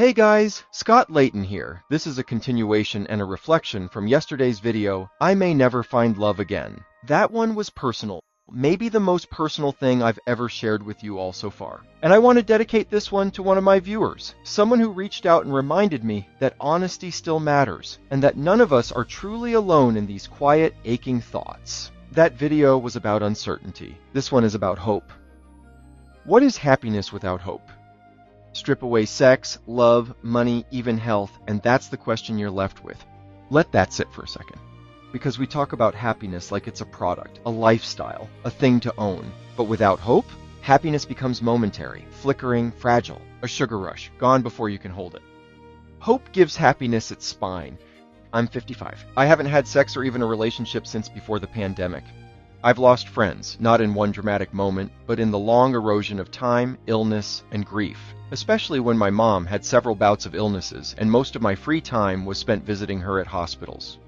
Hey guys, Scott Layton here. This is a continuation and a reflection from yesterday's video, I May Never Find Love Again. That one was personal, maybe the most personal thing I've ever shared with you all so far. And I want to dedicate this one to one of my viewers, someone who reached out and reminded me that honesty still matters, and that none of us are truly alone in these quiet, aching thoughts. That video was about uncertainty. This one is about hope. What is happiness without hope? Strip away sex, love, money, even health, and that's the question you're left with. Let that sit for a second. Because we talk about happiness like it's a product, a lifestyle, a thing to own. But without hope, happiness becomes momentary, flickering, fragile, a sugar rush, gone before you can hold it. Hope gives happiness its spine. I'm 55. I haven't had sex or even a relationship since before the pandemic. I've lost friends, not in one dramatic moment, but in the long erosion of time, illness, and grief, especially when my mom had several bouts of illnesses and most of my free time was spent visiting her at hospitals.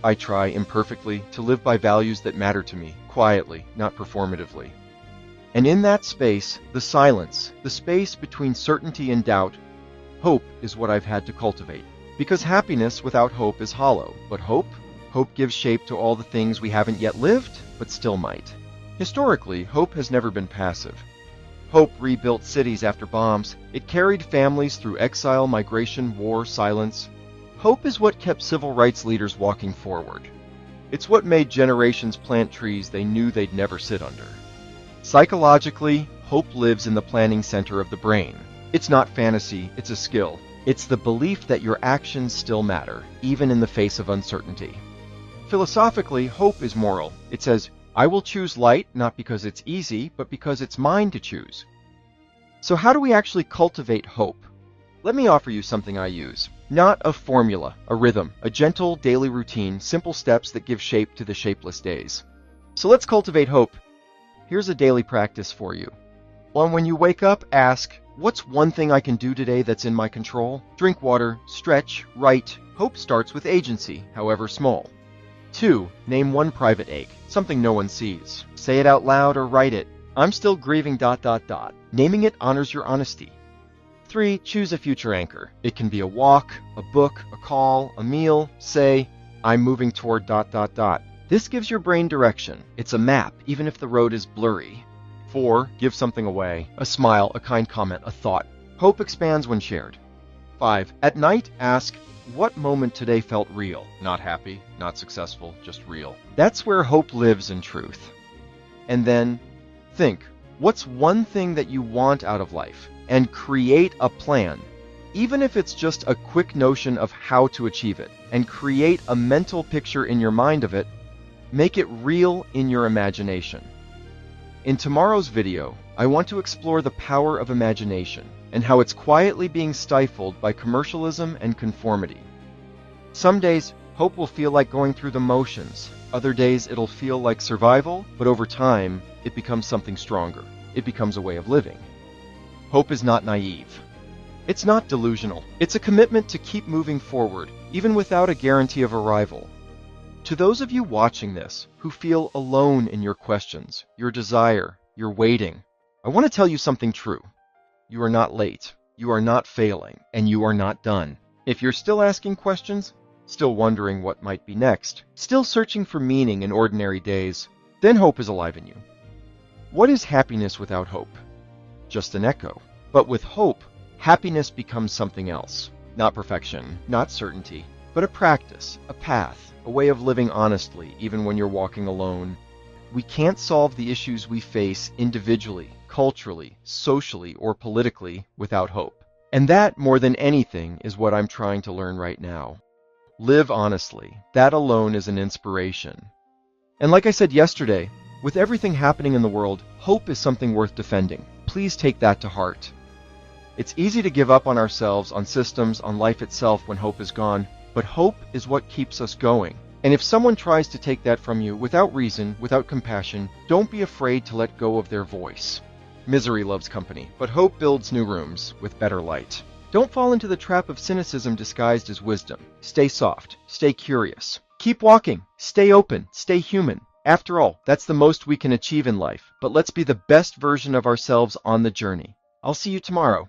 I try, imperfectly, to live by values that matter to me, quietly, not performatively. And in that space, the silence, the space between certainty and doubt, hope is what I've had to cultivate. Because happiness without hope is hollow, but hope gives shape to all the things we haven't yet lived, but still might. Historically, hope has never been passive. Hope rebuilt cities after bombs. It carried families through exile, migration, war, silence. Hope is what kept civil rights leaders walking forward. It's what made generations plant trees they knew they'd never sit under. Psychologically, hope lives in the planning center of the brain. It's not fantasy, it's a skill. It's the belief that your actions still matter, even in the face of uncertainty. Philosophically, hope is moral. It says, I will choose light, not because it's easy, but because it's mine to choose. So how do we actually cultivate hope? Let me offer you something I use. Not a formula, a rhythm, a gentle daily routine, simple steps that give shape to the shapeless days. So let's cultivate hope. Here's a daily practice for you. When you wake up, ask, what's one thing I can do today that's in my control? Drink water, stretch, write. Hope starts with agency, however small. 2. Name one private ache, something no one sees. Say it out loud or write it. I'm still grieving ... Naming it honors your honesty. 3. Choose a future anchor. It can be a walk, a book, a call, a meal. Say, I'm moving toward ... This gives your brain direction. It's a map, even if the road is blurry. 4. Give something away. A smile, a kind comment, a thought. Hope expands when shared. 5. At night, ask, what moment today felt real? Not happy, not successful, just real. That's where hope lives in truth. And then, think, what's one thing that you want out of life? And create a plan. Even if it's just a quick notion of how to achieve it. And create a mental picture in your mind of it. Make it real in your imagination. In tomorrow's video, I want to explore the power of imagination and how it's quietly being stifled by commercialism and conformity. Some days, hope will feel like going through the motions. Other days, it'll feel like survival, but over time, it becomes something stronger. It becomes a way of living. Hope is not naive. It's not delusional. It's a commitment to keep moving forward, even without a guarantee of arrival. To those of you watching this who feel alone in your questions, your desire, your waiting, I want to tell you something true. You are not late, you are not failing, and you are not done. If you're still asking questions, still wondering what might be next, still searching for meaning in ordinary days, then hope is alive in you. What is happiness without hope? Just an echo. But with hope, happiness becomes something else. Not perfection, not certainty, but a practice, a path, a way of living honestly, even when you're walking alone. We can't solve the issues we face individually, culturally, socially, or politically without hope. And that, more than anything, is what I'm trying to learn right now. Live honestly. That alone is an inspiration. And like I said yesterday, with everything happening in the world, hope is something worth defending. Please take that to heart. It's easy to give up on ourselves, on systems, on life itself when hope is gone, but hope is what keeps us going. And if someone tries to take that from you without reason, without compassion, don't be afraid to let go of their voice. Misery loves company, but hope builds new rooms with better light. Don't fall into the trap of cynicism disguised as wisdom. Stay soft, stay curious. Keep walking, stay open, stay human. After all, that's the most we can achieve in life, but let's be the best version of ourselves on the journey. I'll see you tomorrow.